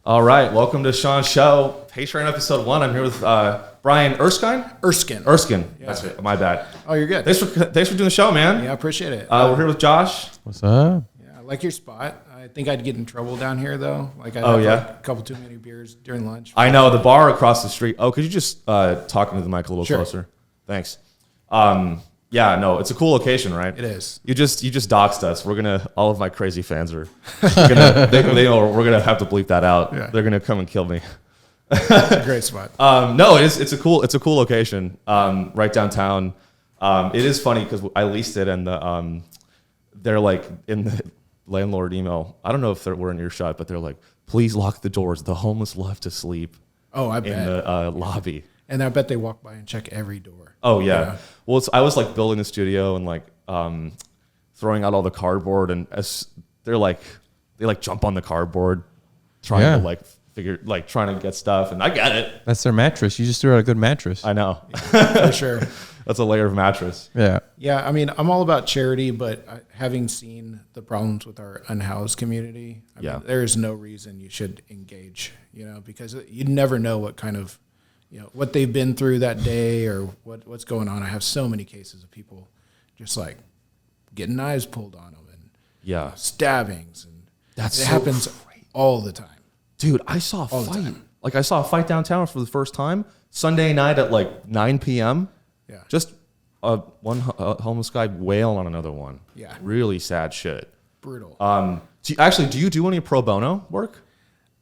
All right, welcome to Sean's show, Patreon episode 1. I'm here with Brian Erskine. Erskine. Yeah. That's it. My bad. Oh, you're good. Thanks for doing the show, man. Yeah, I appreciate it. We're here with Josh. What's up? Yeah, I like your spot. I think I'd get in trouble down here though. Like I had a couple too many beers during lunch. I know the bar across the street. Oh, could you just talk into the mic a little closer? Thanks. Yeah, no, it's a cool location, right? It is. You just doxed us. All of my crazy fans are they know we're gonna have to bleep that out. Yeah. They're gonna come and kill me. It's a great spot. No, it's a cool location. Right downtown. It is funny because I leased it and they're like in the landlord email. I don't know if we're in earshot, but they're like, please lock the doors. The homeless love to sleep. Oh, I bet. In the lobby. And I bet they walk by and check every door. Oh yeah. Well, I was like building the studio and like throwing out all the cardboard, and as they jump on the cardboard, trying to trying to get stuff, and I get it. That's their mattress. You just threw out a good mattress. I know. For sure. That's a layer of mattress. Yeah. Yeah, I mean, I'm all about charity, but having seen the problems with our unhoused community, I mean, there is no reason you should engage, because you never know what kind of, what they've been through that day or what's going on. I have so many cases of people just like getting knives pulled on them and stabbings, and it happens all the time. Dude, I saw a fight. Like I saw a fight downtown for the first time Sunday night at like 9 p.m. Yeah. Just one homeless guy wailing on another one. Yeah. Really sad shit. Brutal. Do you do any pro bono work?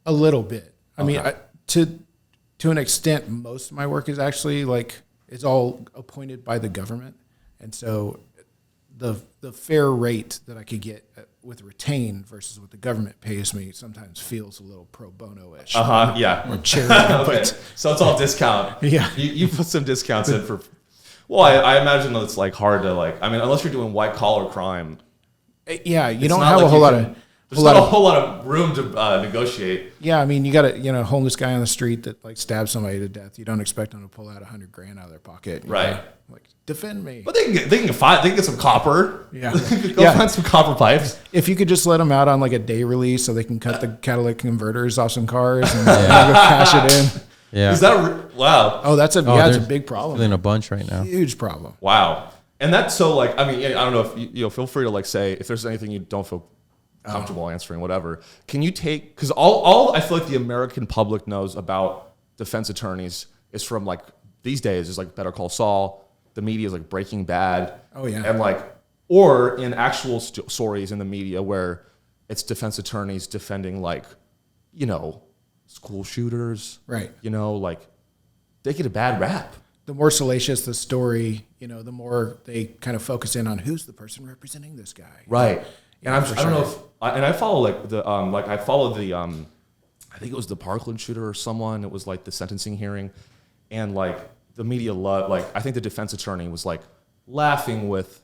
A little bit. I mean, to an extent, most of my work is actually it's all appointed by the government. And so the fair rate that I could get with retained versus what the government pays me sometimes feels a little pro bono-ish. Yeah. Or charity. Okay. So it's all discount. Yeah. You put some discounts in for... Well, I imagine it's like hard to unless you're doing white collar crime. Yeah, you don't have a whole lot of... There's not a whole lot of room to negotiate. Yeah, I mean, you got a homeless guy on the street that stabs somebody to death. You don't expect them to pull out $100,000 out of their pocket. Right. Defend me. But they can get some copper. Yeah. Go find some copper pipes. If you could just let them out on a day release so they can cut the catalytic converters off some cars and go cash it in. Yeah. Is that wow? Oh, it's a big problem. In a bunch right now. Huge problem. Wow. And that's so I don't know if feel free to say if there's anything you don't feel comfortable answering, whatever. Can you take, because all I feel like the American public knows about defense attorneys is from these days is Better Call Saul. The media is Breaking Bad. Oh yeah. And or in actual stories in the media where it's defense attorneys defending school shooters. Right. They get a bad rap. The more salacious the story, the more they kind of focus in on who's the person representing this guy. Right. And I don't know if I follow I followed the I think it was the Parkland shooter or someone. It was the sentencing hearing, and the media loved I think the defense attorney was laughing with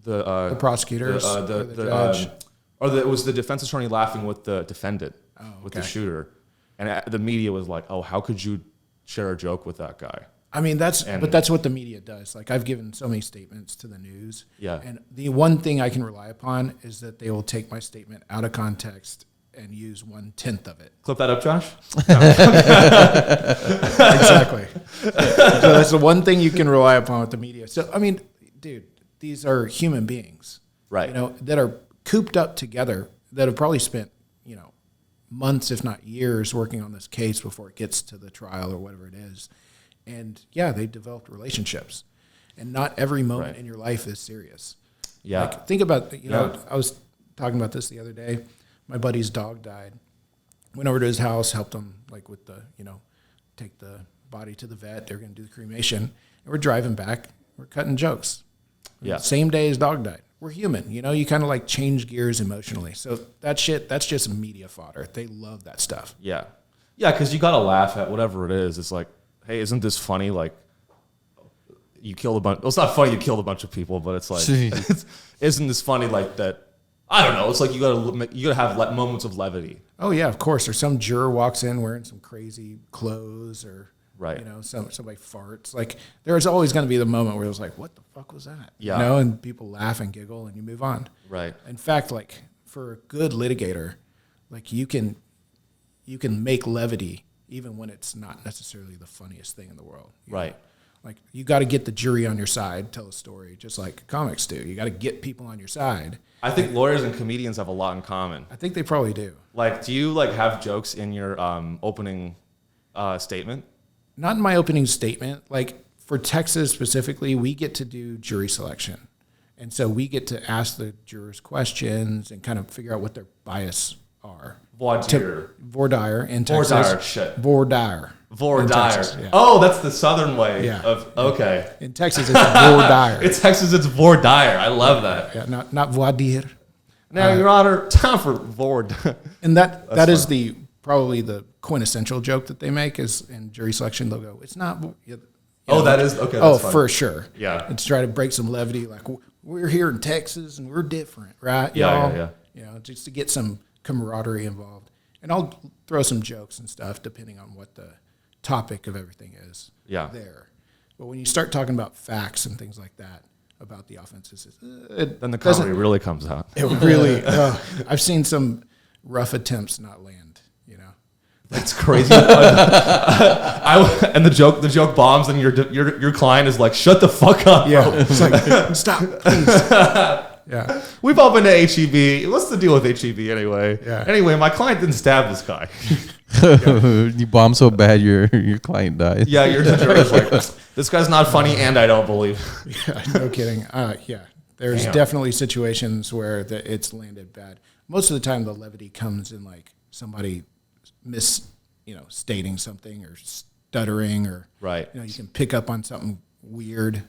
the prosecutors, the judge, it was the defense attorney laughing with the defendant, with the shooter, and the media was like, oh, how could you share a joke with that guy? I mean, that's what the media does. I've given so many statements to the news. Yeah. And the one thing I can rely upon is that they will take my statement out of context and use 1/10 of it. Clip that up, Josh. Exactly. So that's the one thing you can rely upon with the media. So, I mean, dude, these are human beings. Right. That are cooped up together, that have probably spent, months, if not years, working on this case before it gets to the trial or whatever it is. And they've developed relationships, and not every moment in your life is serious. Yeah. Think about, I was talking about this the other day. My buddy's dog died. Went over to his house, helped him with the, take the body to the vet. They're going to do the cremation. And we're driving back. We're cutting jokes. Yeah. Same day his dog died. We're human. You kind of change gears emotionally. So that shit, that's just media fodder. They love that stuff. Yeah. Yeah, because you got to laugh at whatever it is. It's hey, isn't this funny? You killed a bunch. Well, it's not funny you killed a bunch of people, but it's isn't this funny that? I don't know. It's you gotta have moments of levity. Oh yeah, of course. Or some juror walks in wearing some crazy clothes, or somebody farts. There's always going to be the moment where it's what the fuck was that? Yeah. And people laugh and giggle, and you move on. Right. In fact, for a good litigator, you can you can make levity even when it's not necessarily the funniest thing in the world. Right. Like, you got to get the jury on your side, tell a story, just like comics do. You got to get people on your side. I think lawyers and comedians have a lot in common. I think they probably do. Like, do you like have jokes in your opening statement? Not in my opening statement. Like, for Texas specifically, we get to do jury selection. And so we get to ask the jurors questions and kind of figure out what their bias are. Voir dire in Texas. Voir dire. Voir dire. Yeah. Oh, that's the southern way of, okay. In Texas, it's voir dire. In Texas, it's voir dire. I love that. Yeah, not voir dire. Now, Your Honor, time for voir dire. And that is probably the quintessential joke that they make is in jury selection. They'll go, it's not. That is, okay. That's fun. For sure. Yeah. And to try to break some levity, like, we're here in Texas and we're different, right? Yeah. Just to get some camaraderie involved. And I'll throw some jokes and stuff depending on what the topic of everything is there. But when you start talking about facts and things like that about the offenses, then the comedy really comes out. It really, I've seen some rough attempts not land, That's crazy. And the joke bombs, and your client is like, "Shut the fuck up." Yeah, bro. it's like, stop, please. Yeah, we've all been to HEB. What's the deal with HEB anyway? Yeah. Anyway, my client didn't stab this guy. You bomb so bad, your client dies. Yeah, your juror's like, this guy's not funny, and I don't believe. Yeah, no kidding. There's definitely situations where it's landed bad. Most of the time, the levity comes in like somebody stating something or stuttering, or right. You can pick up on something weird.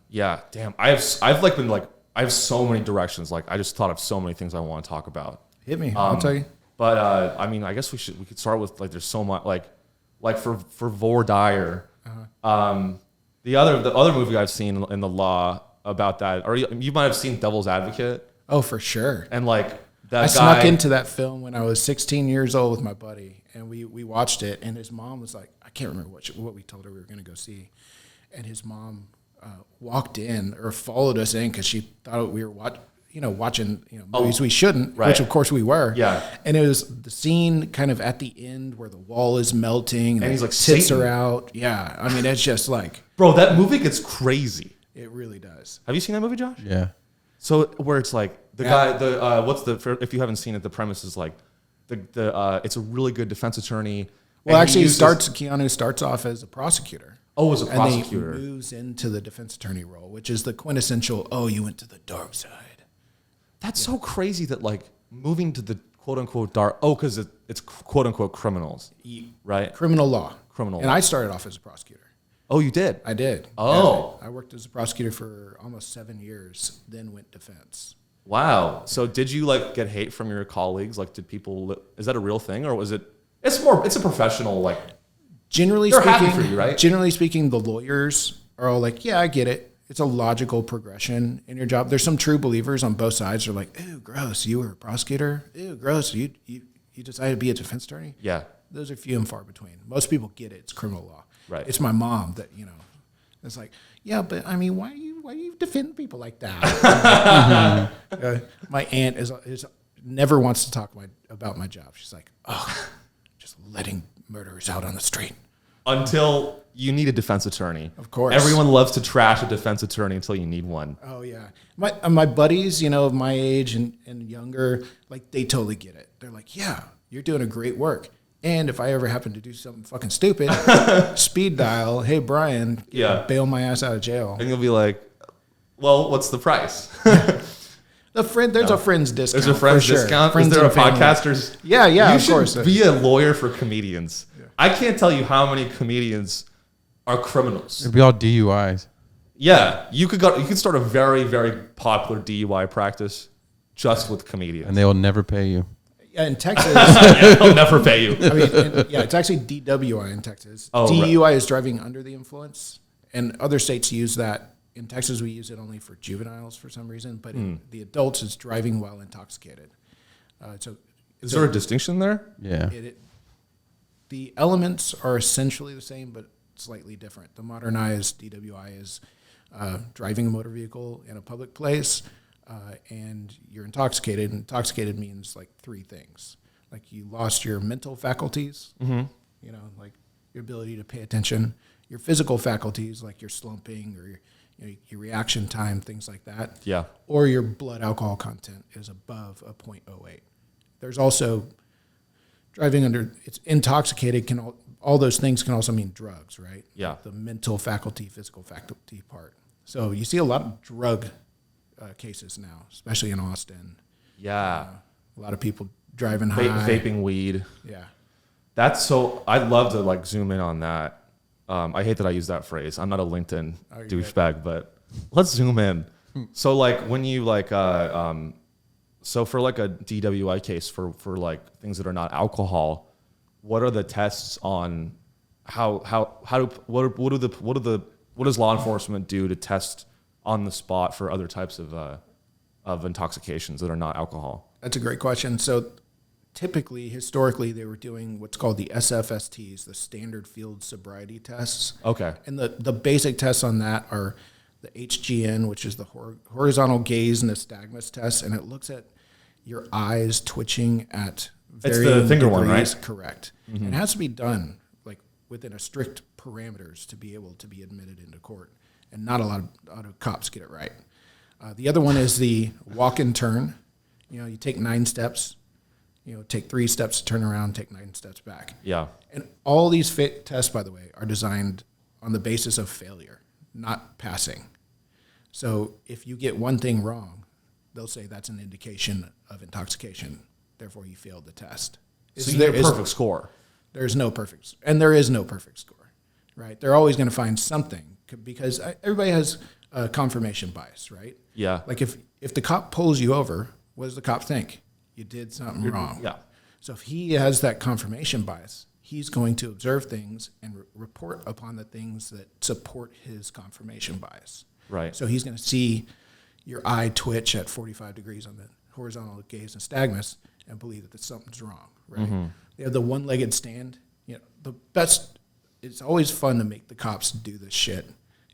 Yeah, damn. I have so many directions. Like, I just thought of so many things I want to talk about. Hit me. I'll tell you. But I guess we could start with like, there's so much like for voir dire. The other movie I've seen in the law about that, or you might have seen Devil's Advocate. Oh, for sure. And like that I guy snuck into that film when I was 16 years old with my buddy, and we watched it. And his mom was like, I can't remember what we told her we were going to go see, and his mom walked in or followed us in because she thought we were watching movies we shouldn't, right. Which of course we were. Yeah. And it was the scene kind of at the end where the wall is melting and he's like, tits Satan. are out. Yeah. I mean, it's just like, bro, that movie gets crazy. It really does. Have you seen that movie, Josh? Yeah. So where it's like the guy, if you haven't seen it, the premise is like it's a really good defense attorney. Well, actually, Keanu starts off as a prosecutor. Oh, as a prosecutor. And he moves into the defense attorney role, which is the quintessential, you went to the dark side. That's so crazy that like moving to the quote unquote dark, because it's quote unquote criminals, right? Criminal law. Criminal And law. I started off as a prosecutor. Oh, you did? I did. Oh. I worked as a prosecutor for almost 7 years, then went defense. Wow. So did you like get hate from your colleagues? Like, did people, is that a real thing, or was it, it's a professional, like, Generally they're speaking, happy for you, right? Generally speaking, the lawyers are all like, yeah, I get it. It's a logical progression in your job. There's some true believers on both sides. They're like, ew, gross, you were a prosecutor? Ew, gross, you decided to be a defense attorney? Yeah. Those are few and far between. Most people get it. It's criminal law. Right. It's my mom that, it's like, yeah, but I mean, why you defend people like that? My aunt is never wants to talk about my job. She's like, just letting murderers out on the street. Until you need a defense attorney. Of course. Everyone loves to trash a defense attorney until you need one. Oh, yeah. My buddies, of my age and younger, like, they totally get it. They're like, yeah, you're doing a great work. And if I ever happen to do something fucking stupid, speed dial, hey, Brian, bail my ass out of jail. And you'll be like, well, what's the price? There's a friend's discount. There's a friend's discount? Is there a podcaster's? Yeah, of course. You should be a lawyer for comedians. Yeah. I can't tell you how many comedians are criminals. It'd be all DUIs. Yeah, you could start a very, very popular DUI practice just with comedians. And they will never pay you. Yeah, in Texas. They'll never pay you. I mean, it's actually DWI in Texas. Oh, DUI is driving under the influence, and other states use that. In Texas, we use it only for juveniles for some reason, but in the adults, it's driving while intoxicated. Is there a distinction there? Yeah. The elements are essentially the same, but slightly different. The modernized DWI is driving a motor vehicle in a public place, and you're intoxicated. Intoxicated means like 3 things. like you lost your mental faculties, you know, like your ability to pay attention, your physical faculties, like your slumping or your reaction time, things like that. Yeah. Or your blood alcohol content is above a 0.08. There's also driving under, it's intoxicated, all those things can also mean drugs, right? Yeah. The mental faculty, physical faculty part. So you see a lot of drug cases now, especially in Austin. Yeah. A lot of people driving high. Vaping weed. Yeah. That's so, I'd love to like zoom in on that. I hate that I use that phrase. I'm not a LinkedIn douchebag, but let's zoom in. So like when you like, so for like a DWI case for like things that are not alcohol, what are the tests on what does law enforcement do to test on the spot for other types of intoxications that are not alcohol? That's a great question. So typically, historically, they were doing what's called the SFSTs, the Standard Field Sobriety Tests. Okay. And the basic tests on that are the HGN, which is the horizontal gaze nystagmus test, and it looks at your eyes twitching at varying It's the finger degrees. one, right? Correct. Mm-hmm. It has to be done like within a strict parameters to be able to be admitted into court, and not a lot of cops get it right. The other one is the walk and turn. You know, you take 9 steps. You know, take 3 steps to turn around, take 9 steps back. Yeah. And all these tests, by the way, are designed on the basis of failure, not passing. So if you get one thing wrong, they'll say that's an indication of intoxication. Therefore, you failed the test. So you get a perfect score. There's no perfect, and there is no perfect score, right? They're always going to find something because everybody has a confirmation bias, right? Yeah. Like if the cop pulls you over, what does the cop think? You did something wrong. Yeah. So if he has that confirmation bias, he's going to observe things and report upon the things that support his confirmation bias. Right. So he's going to see your eye twitch at 45 degrees on the horizontal gaze nystagmus and believe that something's wrong, right? Mm-hmm. They have the one-legged stand. You know, the best, it's always fun to make the cops do this shit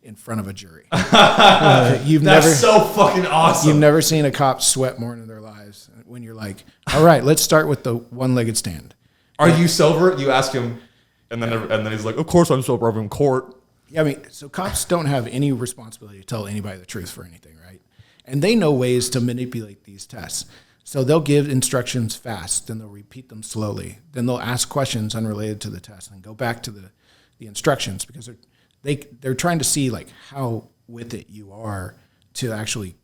in front of a jury. That's so fucking awesome. You've never seen a cop sweat more in their lives when you're like, all right, let's start with the one-legged stand. Are you sober? You ask him, and then he's like, of course I'm sober. I'm in court. Yeah, I mean, so cops don't have any responsibility to tell anybody the truth for anything, right? And they know ways to manipulate these tests. So they'll give instructions fast, then they'll repeat them slowly. Then they'll ask questions unrelated to the test and go back to the instructions because they're trying to see like how with it you are to actually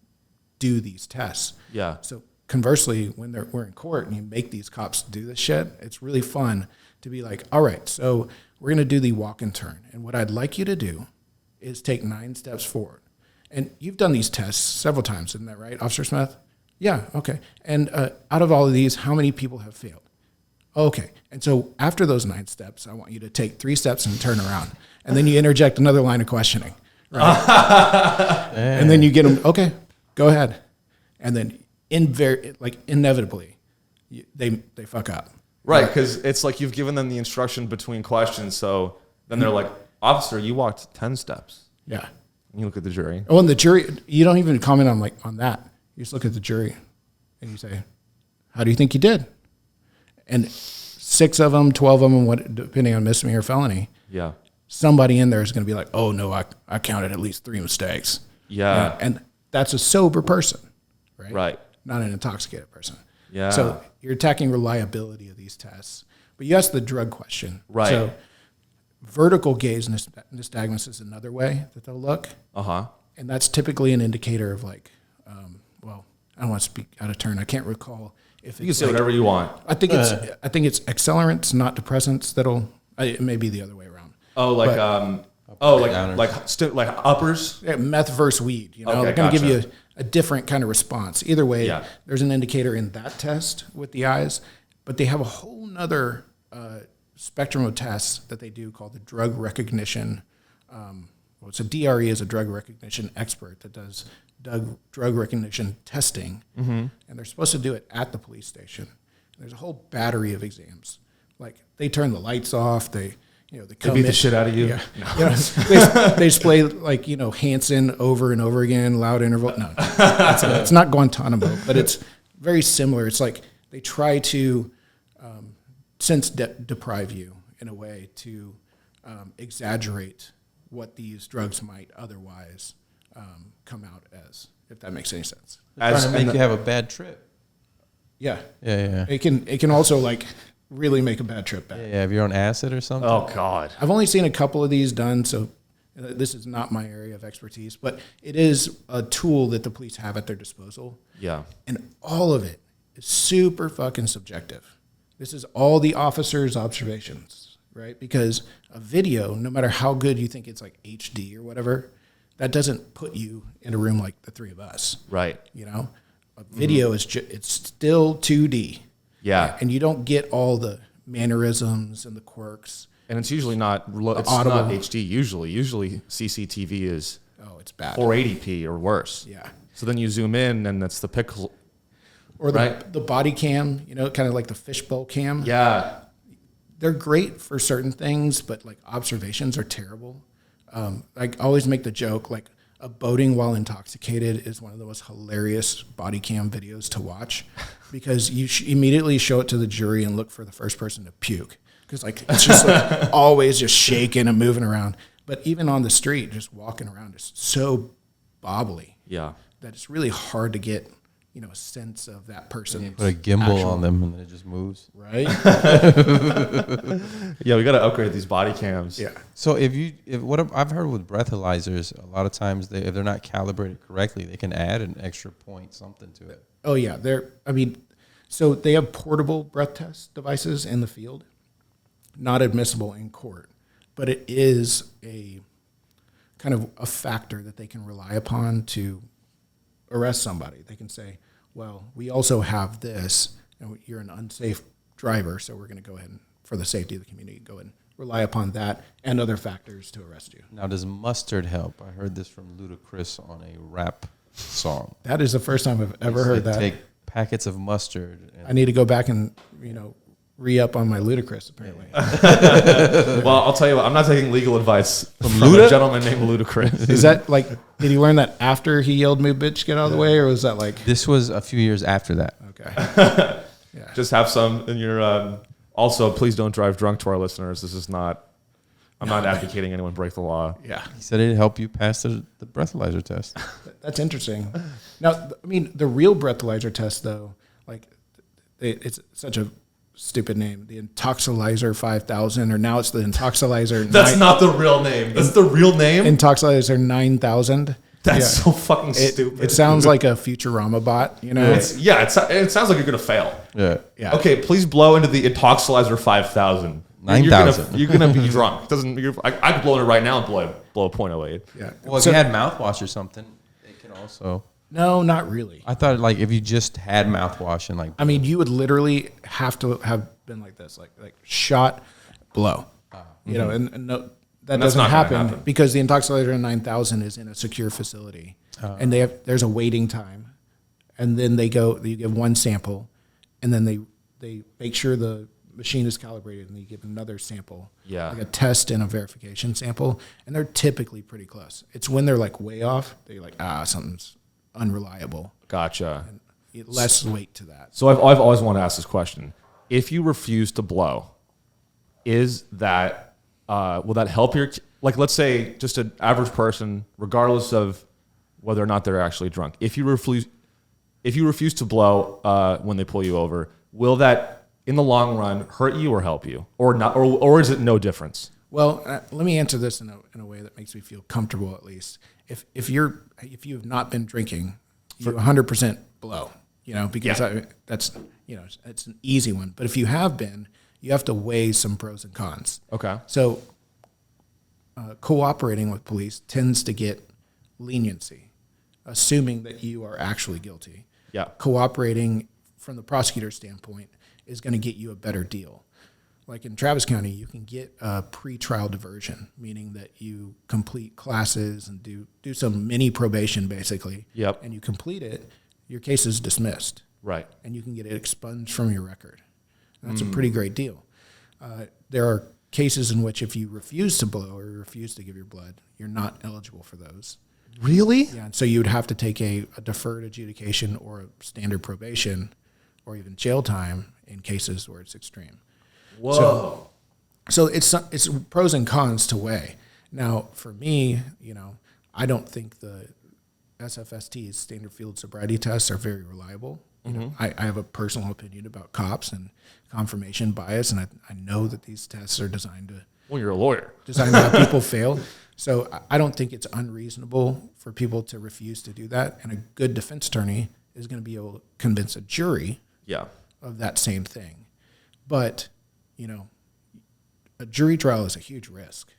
do these tests. Yeah. So conversely, when we're in court and you make these cops do this shit, it's really fun to be like, all right, so we're going to do the walk and turn. And what I'd like you to do is take 9 steps forward. And you've done these tests several times, isn't that right, Officer Smith? Yeah, okay. And out of all of these, how many people have failed? Okay. And so after those 9 steps, I want you to take 3 steps and turn around. And then you interject another line of questioning. Right? And then you get them, okay, go ahead. And then inevitably, they fuck up. Right, because it's like you've given them the instruction between questions. So then they're like, officer, you walked 10 steps. Yeah. And you look at the jury. Oh, and the jury, you don't even comment on that. You just look at the jury and you say, how do you think you did? And 6 of them, 12 of them, depending on misdemeanor or felony, yeah, somebody in there is going to be like, oh, no, I counted at least 3 mistakes. Yeah. And that's a sober person, right? Right. Not an intoxicated person. Yeah. So you're attacking reliability of these tests. But you asked the drug question. Right. So vertical gaze nystagmus is another way that they'll look. Uh-huh. And that's typically an indicator of like, well, I don't want to speak out of turn. I can't recall if you can say whatever you want. I think it's accelerants, not depressants. It may be the other way around. Oh, like like uppers. Yeah, meth versus weed. You know, Okay, they're going to gotcha. give you a different kind of response. Either way, there's an indicator in that test with the eyes, but they have a whole nother spectrum of tests that they do called the drug recognition. So DRE is a drug recognition expert that does drug recognition testing, and they're supposed to do it at the police station. And there's a whole battery of exams. Like they turn the lights off. They beat the shit out of you. Yeah. No. They display like Hanson over and over again, loud interval. No, it's not Guantanamo, but it's very similar. It's like they try to sense deprive you in a way to exaggerate what these drugs might otherwise come out as, if that makes any sense. Trying to make you have a bad trip. Yeah. Yeah. It can also like really make a bad trip bad. Yeah, if you're on acid or something. Oh God. I've only seen a couple of these done, so this is not my area of expertise, but it is a tool that the police have at their disposal. Yeah. And all of it is super fucking subjective. This is all the officer's observations, right? Because a video, no matter how good you think it's like HD or whatever, that doesn't put you in a room like the three of us. Right. You know, a video is it's still 2D. Yeah. And you don't get all the mannerisms and the quirks. And it's usually not audible. not HD. Usually CCTV is It's bad. 480p or worse. Yeah. So then you zoom in and it's the pixel. Or right? the body cam, you know, kind of like the fishbowl cam. Yeah. They're great for certain things, but like observations are terrible. I always make the joke, like a boating while intoxicated is one of the most hilarious body cam videos to watch because you immediately show it to the jury and look for the first person to puke. Because like it's just like always just shaking and moving around. But even on the street, just walking around is so bobbly that it's really hard to get, you know, a sense of that person. Put a gimbal on them and then it just moves. Right? Yeah, we got to upgrade these body cams. Yeah. So I've heard with breathalyzers, a lot of times if they're not calibrated correctly, they can add an extra point something to it. Oh yeah, so they have portable breath test devices in the field, not admissible in court, but it is a kind of a factor that they can rely upon to arrest somebody. They can say, well, we also have this, and you're an unsafe driver, so we're going to go ahead and, for the safety of the community, go ahead and rely upon that and other factors to arrest you. Now, does mustard help? I heard this from Ludacris on a rap song. That is the first time I've ever heard that. Take packets of mustard. I need to go back and, you know, re-up on my Ludacris, apparently. Well, I'll tell you what, I'm not taking legal advice from a gentleman named Ludacris. Is that like, did you learn that after he yelled, "Move, bitch, get out of the way," or was that like? This was a few years after that. Okay. Yeah. Just have some in your. Also, please don't drive drunk to our listeners. This is not. I'm not advocating anyone break the law. Yeah. He said it'd help you pass the breathalyzer test. That's interesting. Now, I mean, the real breathalyzer test, though, like, it's such a stupid name. The Intoxilizer 5000, or now it's the Intoxilizer. That's not the real name. That's the real name. Intoxilizer 9000. That's so fucking stupid. It sounds like a Futurama bot, you know? It sounds like you're gonna fail. Yeah. Okay, please blow into the Intoxilizer 5000. 9,000. You're gonna be drunk. I could blow in it right now and blow a .08. Yeah. Well, if you had mouthwash or something, it can also. No, not really. I thought like if you just had mouthwash and like. I mean, you would literally have to have been like this, like shot, blow. You know, and no, that And that's doesn't not gonna happen because the Intoxilizer 9000 is in a secure facility, and there's a waiting time, and then you give one sample, and then they make sure the machine is calibrated, and they give another sample, like a test and a verification sample, and they're typically pretty close. It's when they're like way off, they're like, something's unreliable. Gotcha. And less weight to that. So I've always wanted to ask this question: if you refuse to blow, is that will that help your, like, let's say just an average person, regardless of whether or not they're actually drunk, if you refuse to blow when they pull you over, will that in the long run hurt you or help you, or not, or is it no difference? Well, let me answer this in a way that makes me feel comfortable, at least. If you have not been drinking, you 100% blow, you know, because that's, you know, it's an easy one. But if you have been, you have to weigh some pros and cons. Okay. So cooperating with police tends to get leniency, assuming that you are actually guilty. Yeah. Cooperating from the prosecutor's standpoint is going to get you a better deal. Like in Travis County, you can get a pre-trial diversion, meaning that you complete classes and do some mini probation, basically. Yep. And you complete it, your case is dismissed. Right. And you can get it expunged from your record. That's a pretty great deal. There are cases in which if you refuse to blow or refuse to give your blood, you're not eligible for those. Really? Yeah. And so you would have to take a deferred adjudication or a standard probation, or even jail time in cases where it's extreme. Whoa. So it's pros and cons to weigh. Now, for me, I don't think the SFSTs, standard field sobriety tests, are very reliable. I have a personal opinion about cops and confirmation bias, and I know that these tests are designed to. Well, you're a lawyer. Designed to have people fail. So I don't think it's unreasonable for people to refuse to do that. And a good defense attorney is going to be able to convince a jury of that same thing. But, a jury trial is a huge risk.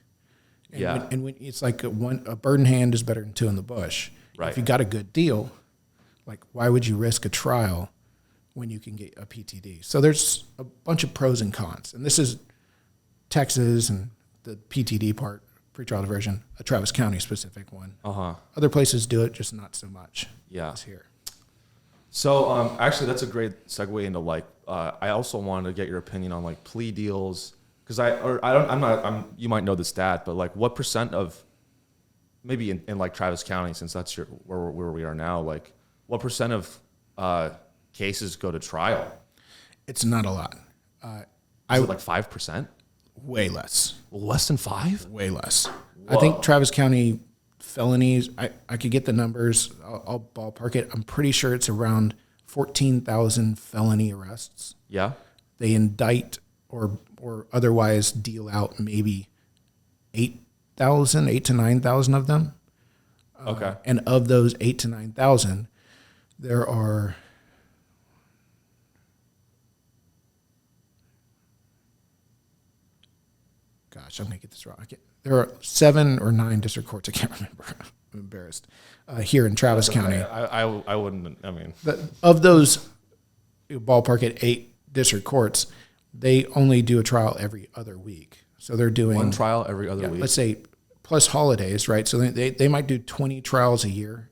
And when it's like a bird in hand is better than two in the bush. Right. If you got a good deal, like why would you risk a trial when you can get a PTD? So there's a bunch of pros and cons. And this is Texas and the PTD part, pretrial diversion, a Travis County specific one. Other places do it, just not so much. As here. So actually, that's a great segue into I also wanted to get your opinion on plea deals, because you might know the stat, but what percent of maybe in Travis County, since that's where we are now, what percent of cases go to trial? It's not a lot. Is it 5%? Way less. Less than 5? Way less. Whoa. I think Travis County felonies, I could get the numbers. I'll ballpark it. I'm pretty sure it's around 14,000 felony arrests. Yeah. They indict or otherwise deal out maybe 8,000 to 9,000 of them. Okay. And of those 8,000 to 9,000, there are gosh, I'm going to get this wrong. There are 7 or 9 district courts. I can't remember. I'm embarrassed. Here in Travis County. I wouldn't, Of those, ballpark at 8 district courts, they only do a trial every other week. So they're doing one trial every other week. Let's say plus holidays, right? So they might do 20 trials a year,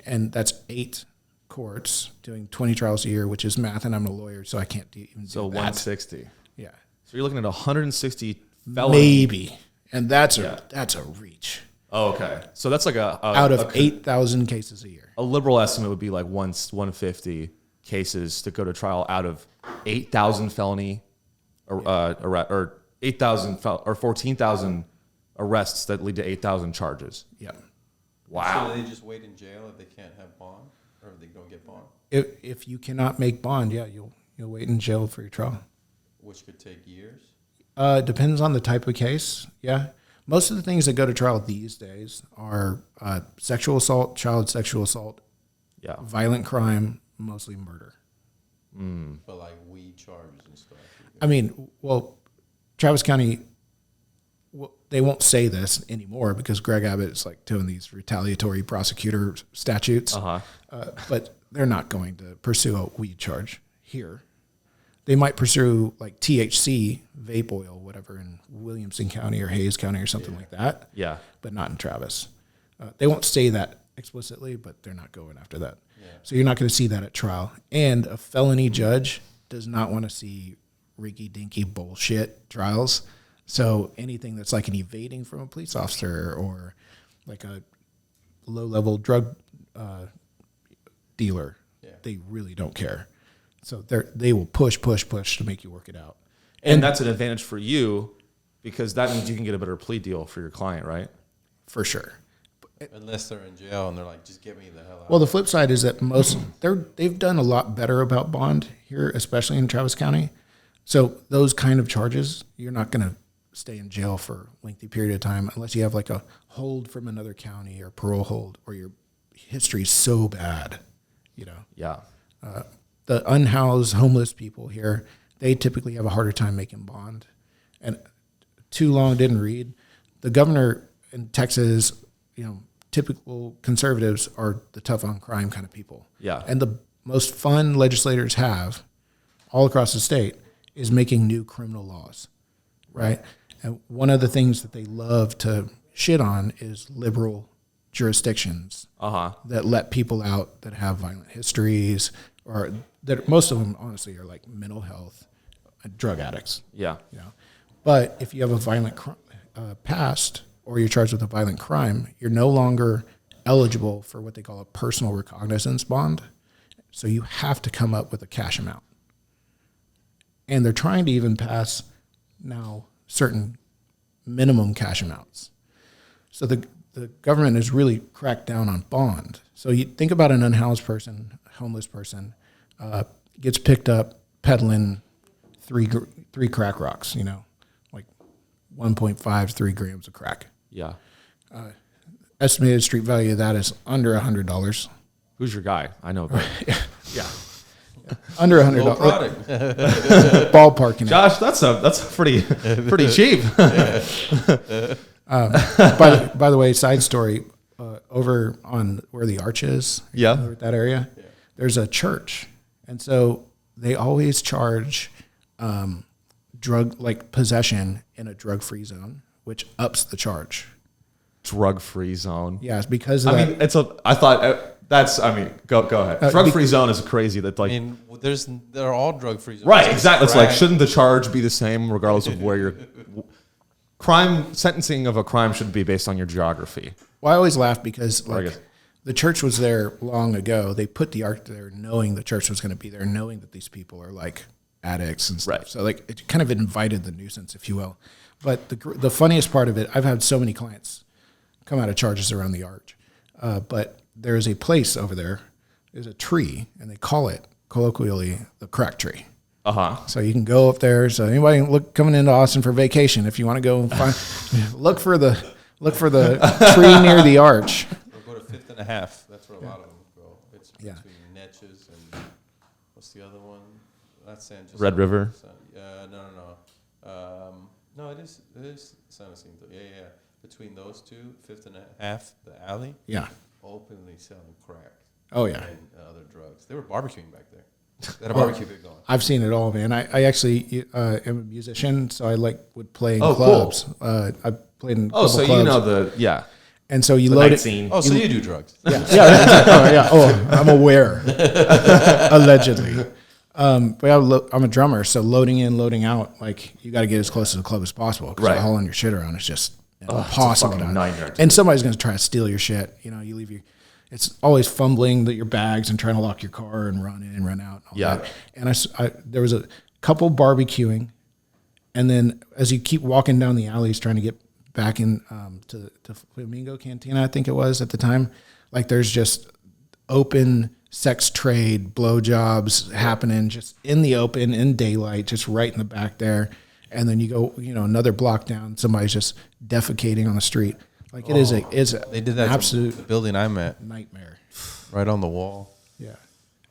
and that's 8 courts doing 20 trials a year, which is math, and I'm a lawyer, so I can't even do that. 160. Yeah. So you're looking at 160 felonies. Maybe. And that's a reach. Oh, okay. So that's out of 8,000 cases a year. A liberal estimate would be 150 cases to go to trial out of 8,000 felony or 8,000 or 14,000 arrests that lead to 8,000 charges. Yeah. Wow. So they just wait in jail if they can't have bond, or if they don't get bond? If you cannot make bond, you'll wait in jail for your trial. Which could take years? Depends on the type of case. Yeah. Most of the things that go to trial these days are sexual assault, child sexual assault, violent crime, mostly murder. But weed charges and stuff. I mean, Travis County, they won't say this anymore because Greg Abbott is doing these retaliatory prosecutor statutes. But they're not going to pursue a weed charge here. They might pursue THC, vape oil, whatever, in Williamson County or Hayes County or something like that. Yeah. But not in Travis. They won't say that explicitly, but they're not going after that. Yeah. So you're not going to see that at trial. And a felony judge does not want to see rinky-dinky bullshit trials. So anything that's an evading from a police officer or a low-level drug dealer, they really don't care. So they will push to make you work it out. And that's an advantage for you because that means you can get a better plea deal for your client, right? For sure. Unless they're in jail and they're just get me the hell out. Well, the flip side is that they've done a lot better about bond here, especially in Travis County. So those kind of charges, you're not going to stay in jail for a lengthy period of time unless you have a hold from another county or parole hold or your history is so bad, Yeah. The unhoused homeless people here, they typically have a harder time making bond. And too long didn't read. The governor in Texas, typical conservatives are the tough on crime kind of people. Yeah. And the most fun legislators have all across the state is making new criminal laws, right? And one of the things that they love to shit on is liberal jurisdictions that let people out that have violent histories or that most of them honestly are mental health, drug addicts. Yeah. But if you have a violent past or you're charged with a violent crime, you're no longer eligible for what they call a personal recognizance bond. So you have to come up with a cash amount. And they're trying to even pass now certain minimum cash amounts. So the government has really cracked down on bond. So you think about an unhoused person, homeless person, gets picked up peddling three crack rocks, like 1.5 to 3 grams of crack. Yeah. Estimated street value of that is under $100. Who's your guy? I know. Yeah. Under $100. Ballparking. Josh, that's pretty cheap. By the way, side story, over on where the arch is, over that area, there's a church. And so they always charge drug, like possession in a drug-free zone, which ups the charge. Drug-free zone. Yeah, it's because of go ahead. Drug-free zone is crazy. That like, they're all drug-free zones. Right, exactly. It's like, shouldn't the charge be the same regardless of where you're... Sentencing of a crime should be based on your geography. Well, I always laugh because the church was there long ago. They put the ark there knowing the church was going to be there, knowing that these people are like addicts and stuff. Right. So like it kind of invited the nuisance, if you will. But the funniest part of it, I've had so many clients come out of charges around the arch. But there is a place over there, there's a tree, and they call it colloquially the crack tree. So you can go up there. So anybody coming into Austin for vacation, if you want to go find, look for the tree near the arch. Or go to 5th and a Half. That's where a lot of them go. It's between Netches and what's the other one? That's San Jacinto. Red River. No, it is San Jacinto. Yeah. Between those two, 5th and a Half, the alley. Yeah. Openly selling crack. Oh yeah. And other drugs. They were barbecuing back there. They had a barbecue pit going. I've seen it all, man. I actually am a musician, so I would play in clubs. Cool. I played in clubs. And so you load it. Scene. Oh, so you do drugs? Yeah. Oh, I'm aware. Allegedly. But I'm a drummer, so loading in, loading out, like you got to get as close to the club as possible because hauling your shit around is just impossible. It's a nightmare. And somebody's going to try to steal your shit. You leave your. It's always fumbling your bags and trying to lock your car and run in and run out. And all that. And there was a couple barbecuing, and then as you keep walking down the alleys trying to get back in to Flamingo Cantina, I think it was at the time, like there's just open sex trade, blowjobs happening just in the open, in daylight, just right in the back there. And then you go, another block down, somebody's just defecating on the street. Like it is they did that absolute the building I'm at. Nightmare. Right on the wall. Yeah.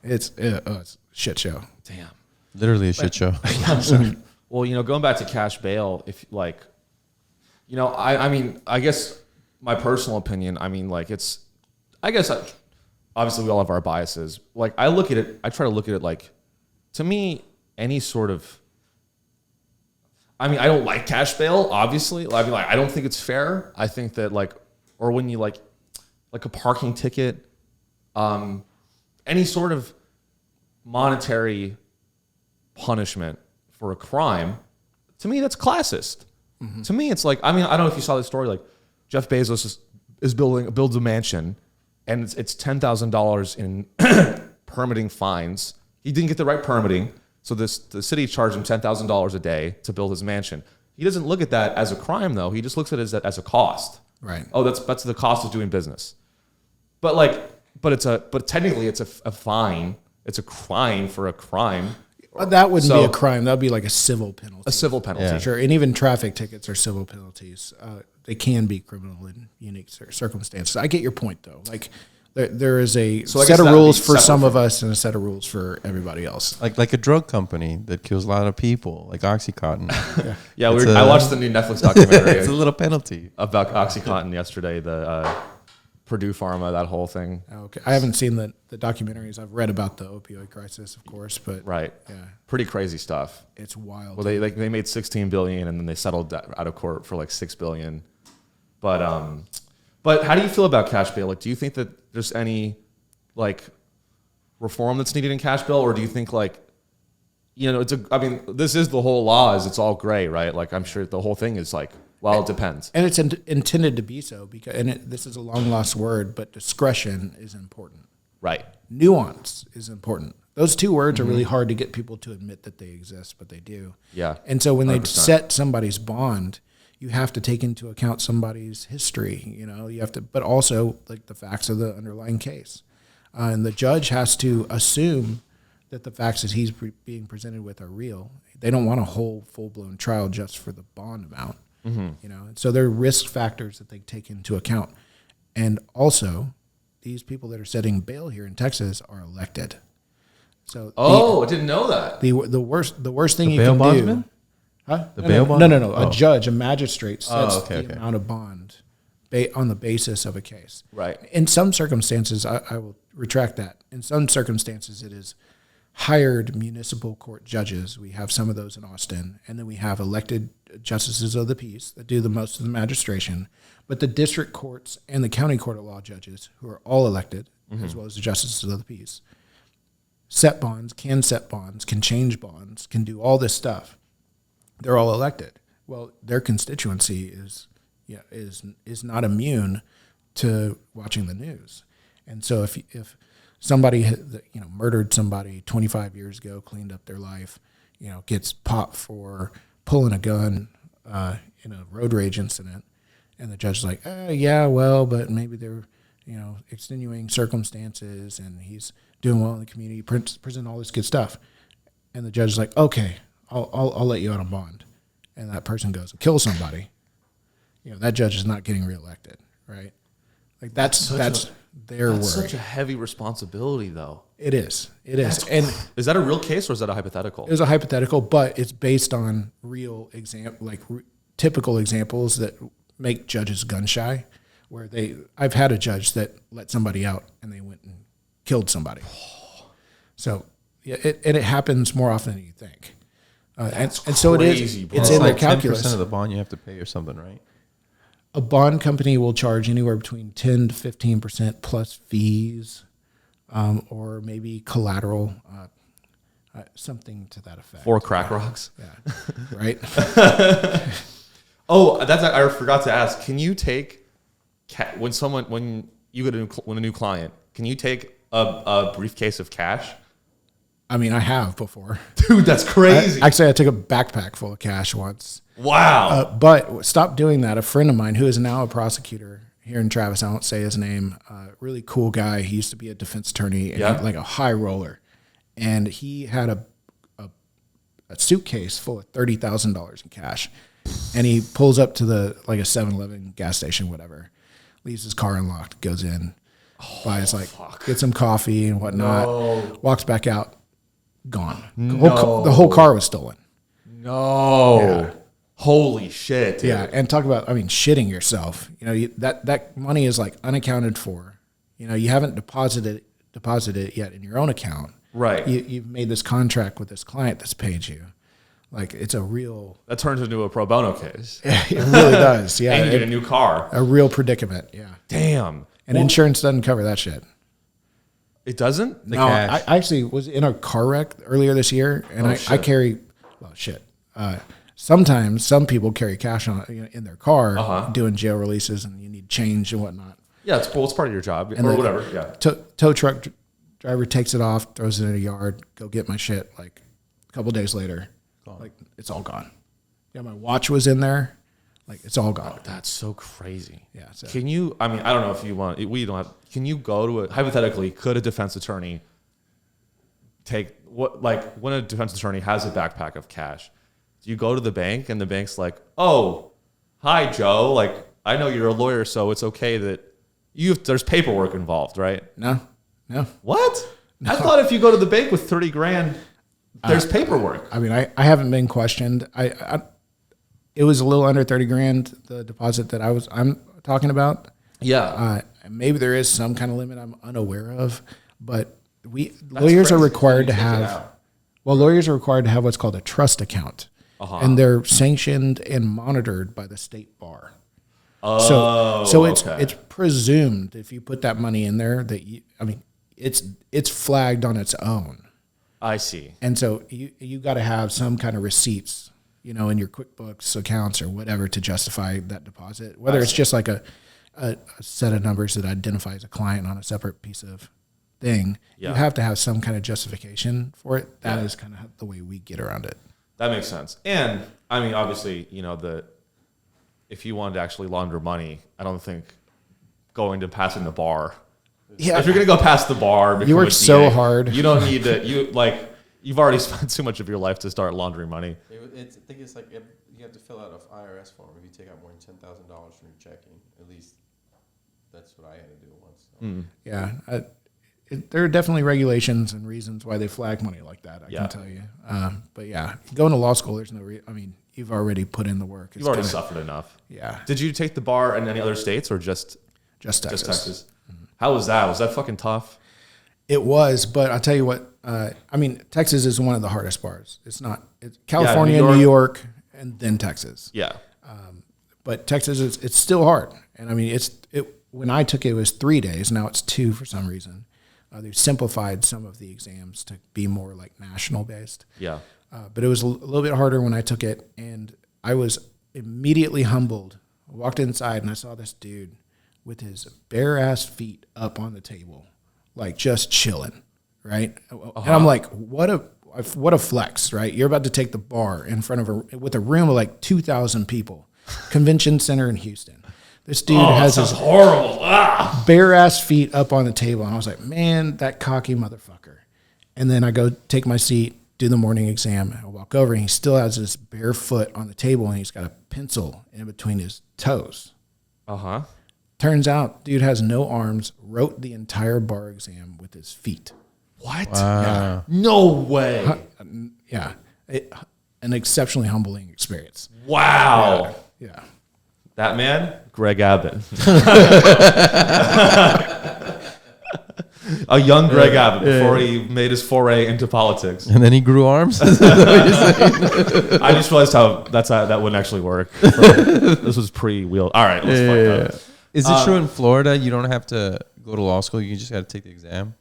It's a shit show. Damn. Literally a shit show. Well, going back to cash bail, if like, I guess my personal opinion, obviously we all have our biases. Like I try to look at it like, to me, any sort of, I don't like cash bail, obviously. I don't think it's fair. I think that or when you like a parking ticket, any sort of monetary punishment for a crime, to me, that's classist. Mm-hmm. To me, it's like, I don't know if you saw this story, like Jeff Bezos builds a mansion and it's $10,000 in permitting fines. He didn't get the right permitting. So the city charged him $10,000 a day to build his mansion. He doesn't look at that as a crime, though. He just looks at it as a cost. Right. Oh, that's the cost of doing business. But technically it's a fine. It's a crime for a crime. That wouldn't be a crime. That would be like a civil penalty. A civil penalty. Yeah. Sure. And even traffic tickets are civil penalties. They can be criminal in unique circumstances. I get your point, though. Like, there is a set of rules for some of us and a set of rules for everybody else. Like a drug company that kills a lot of people, like OxyContin. I watched the new Netflix documentary. It's a little penalty about OxyContin yesterday. The Purdue Pharma, that whole thing. Okay, I haven't seen the documentaries. I've read about the opioid crisis, of course, but pretty crazy stuff. It's wild. Well, they made $16 billion and then they settled out of court for like $6 billion. But how do you feel about cash bail? Like, do you think that there's any reform that's needed in cash bail, or do you think this is the whole law, is it's all gray, right? Like, I'm sure the whole thing is it depends. And it's intended to be so because, this is a long lost word, but discretion is important. Right. Nuance is important. Those two words are really hard to get people to admit that they exist, but they do. Yeah. And so when 100%. they set somebody's bond, you have to take into account somebody's history, you have to, but also like the facts of the underlying case. And the judge has to assume that the facts that he's being presented with are real. They don't want a whole full-blown trial just for the bond amount, And so there are risk factors that they take into account. And also, these people that are setting bail here in Texas are elected. So I didn't know that. the worst thing The you bail can bondsman? do. Huh? The bail bond? No. Oh. A judge, a magistrate sets okay. the amount of bond on the basis of a case. Right. In some circumstances, I will retract that. In some circumstances, it is hired municipal court judges. We have some of those in Austin, and then we have elected justices of the peace that do the most of the magistration. But the district courts and the county court of law judges, who are all elected, as well as the justices of the peace, set bonds, can change bonds, can do all this stuff. They're all elected. Well, their constituency is not immune to watching the news. And so if somebody murdered somebody 25 years ago, cleaned up their life, gets popped for pulling a gun in a road rage incident, and the judge is like, but maybe they're extenuating circumstances, and he's doing well in the community, present all this good stuff, and the judge is like, okay, I'll let you out on bond, and that person goes and kills somebody, that judge is not getting reelected, right? Like that's their word. Such a heavy responsibility, though. It is. And is that a real case or is that a hypothetical? It was a hypothetical, but it's based on real typical examples that make judges gun shy. Where I've had a judge that let somebody out and they went and killed somebody. So yeah, it happens more often than you think. And so it is. Bro. It's in their like calculus. 10% of the bond you have to pay or something, right? A bond company will charge anywhere between 10 to 15% plus fees, or maybe collateral, something to that effect. 4 crack rocks. Yeah, right. I forgot to ask. Can you take when you get a new client? Can you take a briefcase of cash? I mean, I have before. Dude, that's crazy. I took a backpack full of cash once. Wow. But stop doing that. A friend of mine who is now a prosecutor here in Travis, I won't say his name, really cool guy. He used to be a defense attorney and like a high roller. And he had a suitcase full of $30,000 in cash. And he pulls up to a 7-Eleven gas station, whatever, leaves his car unlocked, goes in, buys gets some coffee and whatnot, walks back out, gone. The whole car was stolen. No. Yeah. Holy shit. Dude. Yeah, and talk about, shitting yourself. That money is unaccounted for. You haven't deposited it yet in your own account. Right. You've made this contract with this client that's paid you. It's a real... That turns into a pro bono case. It really does, yeah. And you get a new car. A real predicament, yeah. Damn. And insurance doesn't cover that shit. It doesn't? No, I actually was in a car wreck earlier this year, and I carry... Well, shit. Sometimes some people carry cash in their car doing jail releases, and you need change and whatnot. Yeah, it's part of your job, or whatever, yeah. Tow truck driver takes it off, throws it in a yard, go get my shit, a couple days later... it's all gone. Yeah, my watch was in there. It's all gone. Oh, that's so crazy. Yeah. So. Can you, I don't know if you want, we don't have, can you go to hypothetically, could a defense attorney when a defense attorney has a backpack of cash, do you go to the bank and the bank's like, oh, hi, Joe. I know you're a lawyer, so it's okay that there's paperwork involved, right? No. What? No. I thought if you go to the bank with 30 grand, there's paperwork. I haven't been questioned. It was a little under 30 grand, the deposit that I'm talking about. Yeah. Maybe there is some kind of limit I'm unaware of, but lawyers are required to have what's called a trust account. And they're sanctioned and monitored by the state bar. So it's presumed if you put that money in there that it's flagged on its own. I see. And so you got to have some kind of receipts, in your QuickBooks accounts or whatever to justify that deposit. Whether it's just a set of numbers that identifies a client on a separate piece of thing, Yeah. you have to have some kind of justification for it. That is kind of the way we get around it. That makes sense. And I mean, obviously, if you wanted to actually launder money, I don't think going to passing the bar. Yeah. If you're going to go past the bar, You work so hard. You don't need to, you've already spent too much of your life to start laundering money. I think it's like you have to fill out an IRS form if you take out more than $10,000 from your checking. At least that's what I had to do once. So. Yeah. There are definitely regulations and reasons why they flag money like that, I can tell you. But yeah, going to law school, there's no you've already put in the work. You've already suffered enough. Yeah. Did you take the bar in any other states or just Texas? Just Texas. Mm-hmm. How was that? Was that fucking tough? It was, but I'll tell you what, Texas is one of the hardest bars. It's California, New York, and then Texas. Yeah. But Texas, it's still hard. And when I took it, it was 3 days. Now it's 2 for some reason. They've simplified some of the exams to be more like national based. Yeah. But it was a little bit harder when I took it, and I was immediately humbled. I walked inside and I saw this dude with his bare ass feet up on the table, like just chilling, right? And I'm like, what a flex, right? You're about to take the bar in front of with a room of like 2,000 people, convention center in Houston. This dude has his horrible bare ass feet up on the table. And I was like, man, that cocky motherfucker. And then I go take my seat, do the morning exam. I walk over and he still has his bare foot on the table and he's got a pencil in between his toes. Uh-huh. Turns out dude has no arms, wrote the entire bar exam with his feet. What? Wow. Yeah. No way. Yeah. An exceptionally humbling experience. Wow. Yeah. That man, Greg Abbott. A young Greg Abbott before he made his foray into politics. And then he grew arms? I just realized how that wouldn't actually work. This was pre-wheel. All right, let's fuck up. Is it true in Florida you don't have to go to law school? You just got to take the exam?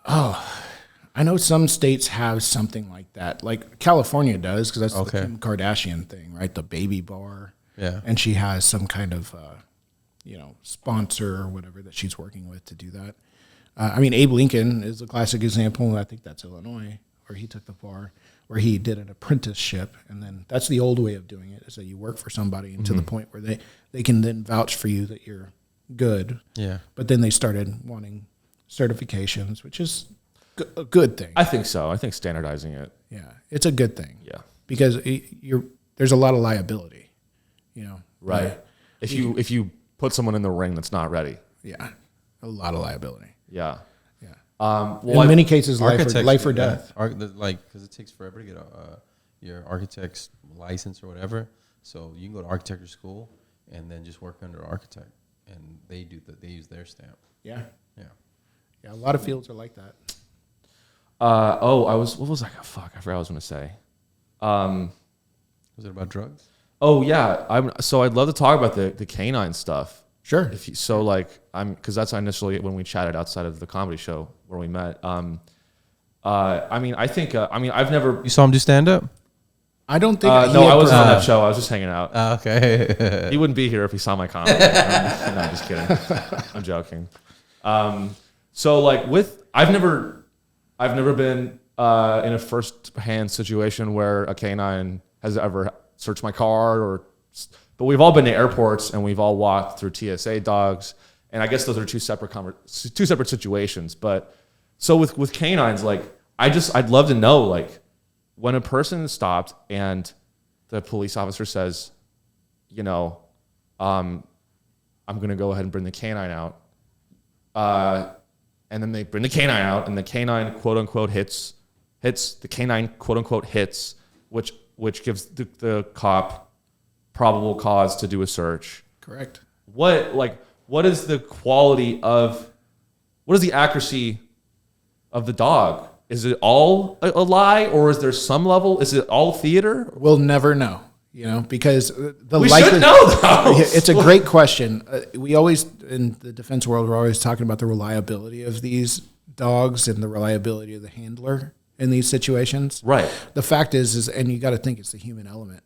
I know some states have something like that. Like California does, because that's the Kim Kardashian thing, right? The baby bar. Yeah. And she has some kind of, sponsor or whatever that she's working with to do that. Abe Lincoln is a classic example. I think that's Illinois, where he took the bar, where he did an apprenticeship. And then that's the old way of doing it, is that you work for somebody and to the point where they can then vouch for you that you're good. Yeah. But then they started wanting certifications, which is a good thing. I think so. I think standardizing it. Yeah, it's a good thing. Yeah. Because there's a lot of liability, Right. If you put someone in the ring that's not ready. Yeah, a lot of liability. Yeah. Yeah. In many cases, life or death. Because it takes forever to get your architect's license or whatever. So you can go to architecture school and then just work under an architect, and they use their stamp. Yeah. Yeah. Yeah, a lot of fields are like that. What was I? Fuck, I forgot what I was going to say. Was it about drugs? Oh yeah, I'd love to talk about the canine stuff. Sure. Because that's initially when we chatted outside of the comedy show where we met. I think I've never. Uh, You saw him do stand up? I don't think. No, I wasn't on that show. I was just hanging out. Okay. He wouldn't be here if he saw my comedy. No, I'm just kidding. I'm joking. I've never been in a first-hand situation where a canine has ever searched my car, but we've all been to airports and we've all walked through TSA dogs, and I guess those are two separate situations. But so with canines, I'd love to know, when a person is stopped and the police officer says, I'm going to go ahead and bring the canine out. And then they bring the canine out, and the canine quote unquote hits the canine quote unquote hits, which gives the cop probable cause to do a search. Correct. What is the accuracy of the dog? Is it all a lie, or is there some level? Is it all theater? We'll never know, because we should know though. It's a great question. We always, in the defense world, we're always talking about the reliability of these dogs and the reliability of the handler in these situations. Right. The fact is, and you got to think it's the human element.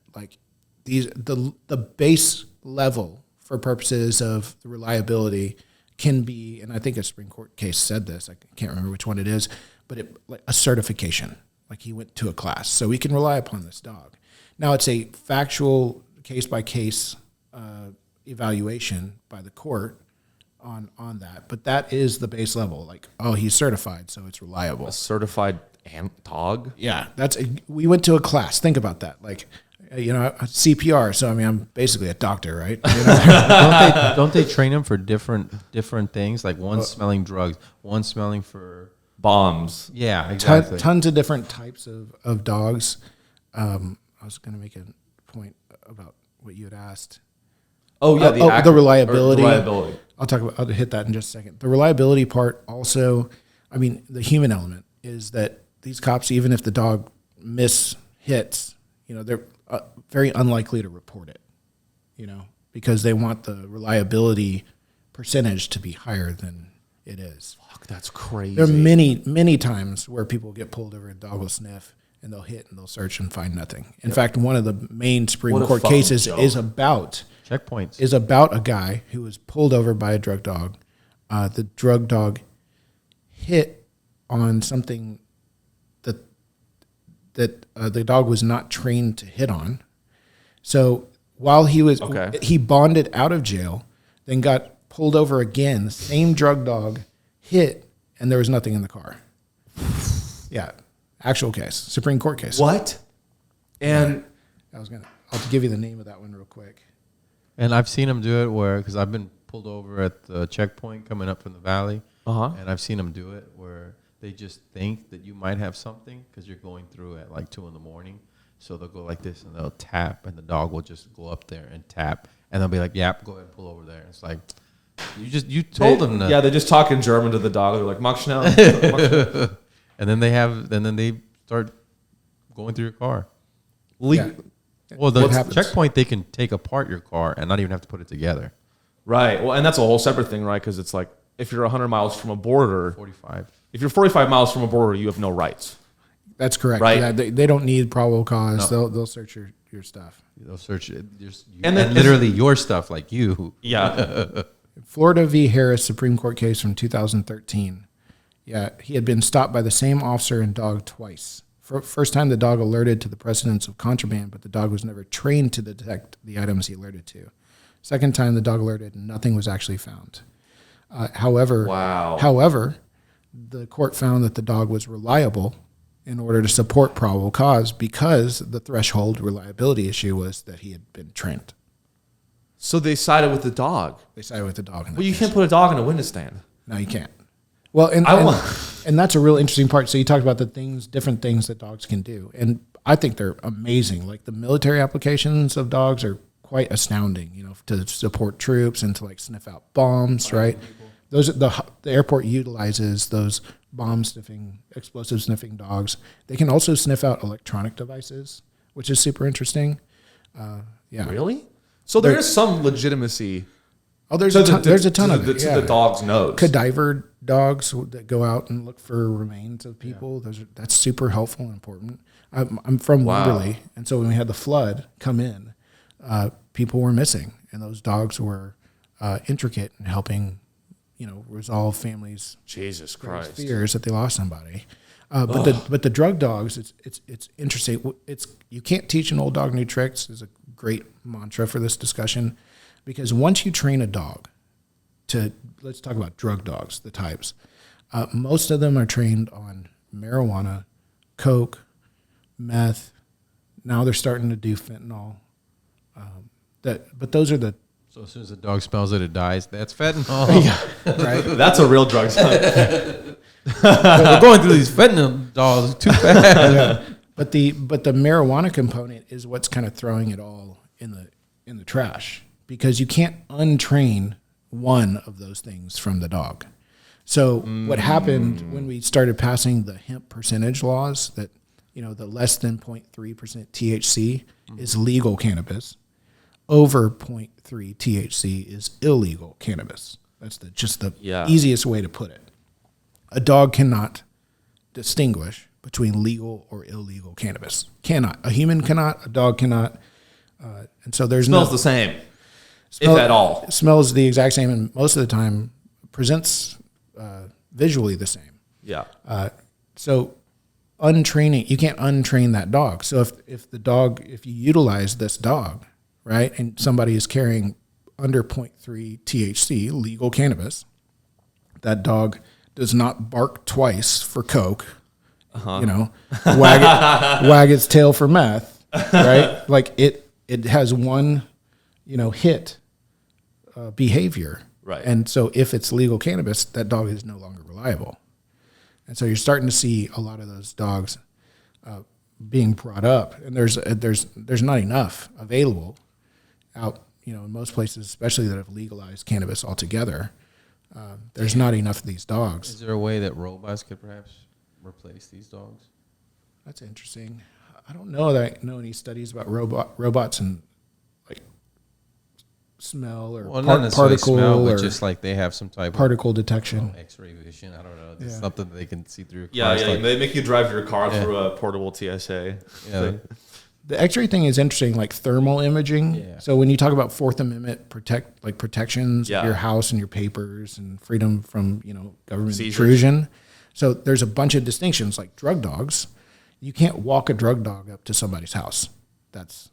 The base level for purposes of the reliability can be, and I think a Supreme Court case said this, I can't remember which one it is, but like a certification, like he went to a class. So we can rely upon this dog. Now it's a factual case-by-case evaluation by the court on that, but that is the base level. Like, oh, he's certified, so it's reliable. A certified dog? Yeah, we went to a class. Think about that. Like, CPR. So I mean, I'm basically a doctor, right? Don't they train them for different things? Like one smelling drugs, one smelling for bombs. Yeah, exactly. Tons of different types of dogs. I was going to make a point about what you had asked. Oh yeah, the reliability. Reliability. I'll hit that in just a second. The reliability part also, I mean, the human element is that these cops, even if the dog hits, they're very unlikely to report it, because they want the reliability percentage to be higher than it is. Fuck, that's crazy. There are many, many times where people get pulled over and the dog will sniff and they'll hit and they'll search and find nothing. In fact, one of the main Supreme Court cases is about checkpoints. Is about a guy who was pulled over by a drug dog. The drug dog hit on something that the dog was not trained to hit on. So while he bonded out of jail, then got pulled over again, the same drug dog hit, and there was nothing in the car. Yeah, actual case, Supreme Court case. What? And I'll give you the name of that one real quick. And I've seen them do it because I've been pulled over at the checkpoint coming up from the valley, and I've seen them do it where they just think that you might have something because you're going through at like 2 a.m. So they'll go like this and they'll tap, and the dog will just go up there and tap, and they'll be like, "Yep, go ahead and pull over there." It's like you told them that. Yeah, they just talk in German to the dog. They're like, "Mach schnell." And then they start going through your car. Yeah. Well, the checkpoint, they can take apart your car and not even have to put it together. Right. Well, and that's a whole separate thing, right? Because it's like if you're 100 miles from a border, 45. If you're 45 miles from a border, you have no rights. That's correct. Right. Yeah, they don't need probable cause. No. They'll search your stuff. They'll search it. And literally your stuff, like you. Yeah. Florida v. Harris Supreme Court case from 2013. Yeah, he had been stopped by the same officer and dog twice. First time the dog alerted to the presence of contraband, but the dog was never trained to detect the items he alerted to. Second time the dog alerted and nothing was actually found. However, the court found that the dog was reliable in order to support probable cause because the threshold reliability issue was that he had been trained. So they sided with the dog. They sided with the dog. Well, you can't put a dog in a witness stand. No, you can't. Well, and that's a real interesting part. So you talked about different things that dogs can do. And I think they're amazing. Like the military applications of dogs are quite astounding, to support troops and to like sniff out bombs, right? The airport utilizes those bomb-sniffing, explosive-sniffing dogs. They can also sniff out electronic devices, which is super interesting. Yeah. Really? So there is some legitimacy. Oh, there's a ton of it. To the dog's nose. Cadaver dogs that go out and look for remains of people. That's super helpful and important. I'm from Wimberley, and so when we had the flood come in, people were missing, and those dogs were intricate in helping, resolve families' Jesus Christ fears that they lost somebody. But the drug dogs, it's interesting. You can't teach an old dog new tricks is a great mantra for this discussion, because once you train a dog let's talk about drug dogs, the types. Most of them are trained on marijuana, coke, meth. Now they're starting to do fentanyl. But those are the. So as soon as the dog smells it dies. That's fentanyl. Yeah, right. That's a real drug. We're going through these fentanyl dogs too fast. Yeah. But the marijuana component is what's kind of throwing it all in the trash, because you can't untrain one of those things from the dog. So what happened when we started passing the hemp percentage laws that, the less than 0.3% THC is legal cannabis, over 0.3 THC is illegal cannabis. That's just the easiest way to put it. A dog cannot distinguish between legal or illegal cannabis. Cannot. A human cannot. A dog cannot. And so there's smells the same, if at all. It smells the exact same, and most of the time, presents visually the same. Yeah. So untraining, you can't untrain that dog. So if you utilize this dog, right, and somebody is carrying under 0.3 THC, legal cannabis, that dog does not bark twice for coke, wag its tail for meth, right? Like it has one, hit behavior. Right. And so if it's legal cannabis, that dog is no longer reliable. And so you're starting to see a lot of those dogs being brought up, and there's not enough available out, in most places, especially that have legalized cannabis altogether. There's not enough of these dogs. Is there a way that robots could perhaps replace these dogs? That's interesting. I don't know that I know any studies about robots and like smell or not necessarily particle smell, or but just like they have some type particle of detection, X-ray vision. I don't know, just something that they can see through. Yeah. They make you drive your car through a portable TSA. Yeah. The X-ray thing is interesting, like thermal imaging. Yeah. So when you talk about Fourth Amendment protections of your house and your papers and freedom from government intrusion, so there's a bunch of distinctions. Like drug dogs, you can't walk a drug dog up to somebody's house. That's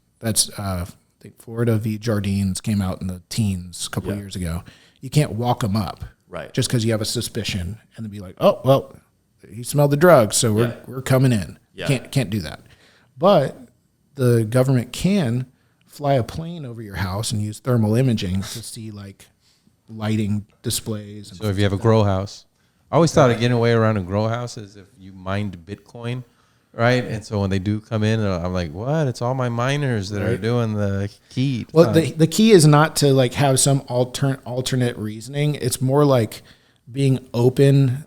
I think Florida v. Jardines came out in the teens a couple of years ago. You can't walk them up, right? Just because you have a suspicion, and then be like, oh well, he smelled the drugs, so we're coming in. Yeah. Can't do that, but the government can fly a plane over your house and use thermal imaging to see like lighting displays. And so if you have a grow house, I always thought of getting away around a grow house is if you mined Bitcoin, right? And so when they do come in, I'm like, what? It's all my miners that are doing the key. Well, the key is not to like have some alternate reasoning. It's more like being open,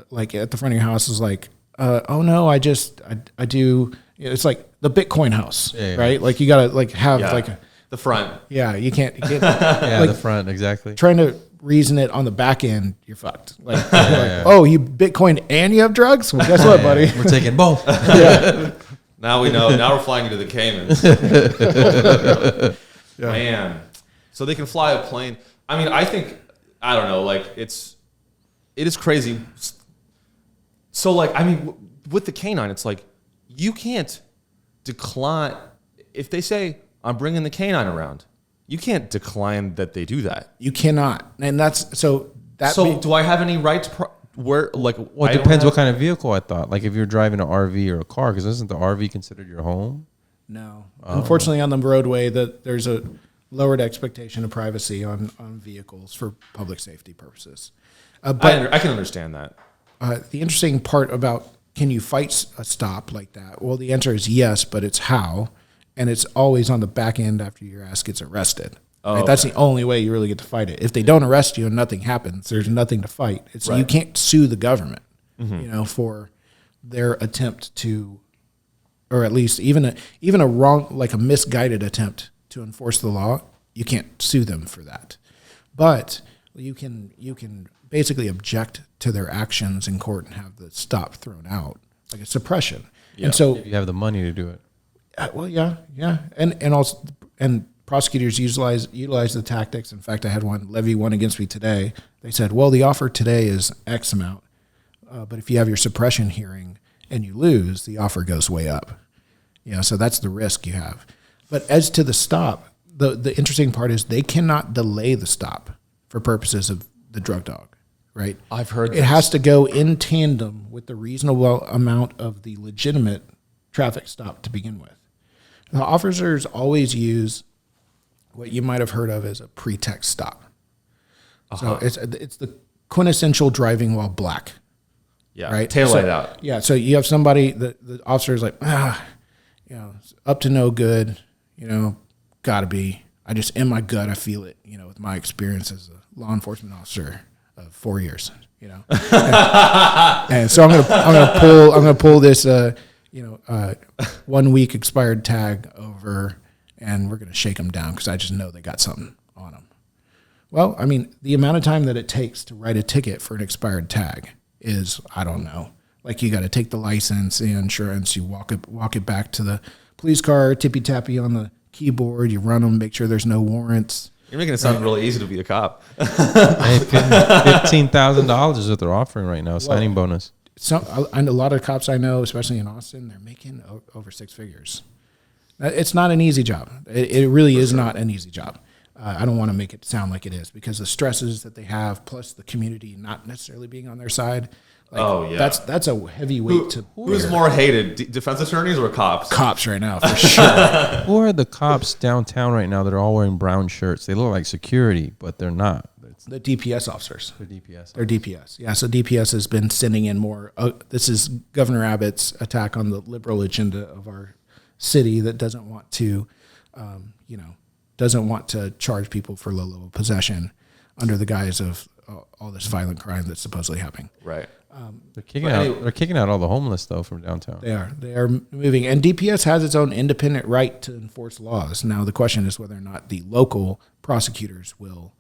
like at the front of your house is like, oh no, I do. It's like the Bitcoin house, right? Like you gotta like have like the front. Yeah, you can't like, the front, exactly. Trying to reason it on the back end, you're fucked. Like, oh, you Bitcoin and you have drugs? Well, guess what, buddy? We're taking both. Now we know. Now we're flying you to the Caymans. Man, so they can fly a plane. I mean, I don't know. Like it is crazy. So like, I mean, with the canine, it's like you can't decline if they say I'm bringing the canine around. You can't decline that they do that. You cannot, and that's so. Do I have any rights? Well, it depends what kind of vehicle. I thought, like if you're driving an RV or a car, because isn't the RV considered your home? No, unfortunately, on the roadway, there's a lowered expectation of privacy on vehicles for public safety purposes. But I can understand that. The interesting part about can you fight a stop like that? Well, the answer is yes, but it's how, and it's always on the back end after your ass gets arrested. Oh, right? That's the only way you really get to fight it. If they don't arrest you and nothing happens, there's nothing to fight. You can't sue the government, for their attempt to, or at least even a wrong, like a misguided attempt to enforce the law. You can't sue them for that, but you can basically object to their actions in court and have the stop thrown out, like a suppression. Yeah. And so if you have the money to do it. Well, yeah, and also prosecutors utilize the tactics. In fact, I had one levy one against me today. They said, well, the offer today is X amount, but if you have your suppression hearing and you lose, the offer goes way up. So that's the risk you have. But as to the stop, the interesting part is they cannot delay the stop for purposes of the drug dog, right? I've heard it has to go in tandem with the reasonable amount of the legitimate traffic stop to begin with. The officers always use what you might have heard of as a pretext stop. So it's the quintessential driving while black. Yeah, right. Taillight out. Yeah, so you have somebody the officer is like, up to no good. Gotta be. I just in my gut, I feel it. With my experience as a law enforcement officer of 4 years. And so I'm gonna pull this 1 week expired tag over, and we're going to shake them down because I just know they got something on them. Well, I mean, the amount of time that it takes to write a ticket for an expired tag is, I don't know. Like you got to take the license, the insurance, you walk it back to the police car, tippy-tappy on the keyboard, you run them, make sure there's no warrants. You're making it sound really easy to be a cop. Hey, $15,000 is what they're offering right now, signing bonus. And a lot of cops I know, especially in Austin, they're making over six figures. It's not an easy job. It really is not an easy job. I don't want to make it sound like it is, because the stresses that they have, plus the community not necessarily being on their side. That's a heavy weight to bear. Who's more hated, defense attorneys or cops? Cops right now, for sure. Who are the cops downtown right now that are all wearing brown shirts? They look like security, but they're not. The DPS officers. They're DPS. They're DPS. Yeah, so DPS has been sending in more. This is Governor Abbott's attack on the liberal agenda of our city that doesn't want to, charge people for low level possession under the guise of all this violent crime that's supposedly happening. Right. They're kicking out all the homeless though from downtown. They are moving, and DPS has its own independent right to enforce laws. Now the question is whether or not the local prosecutors will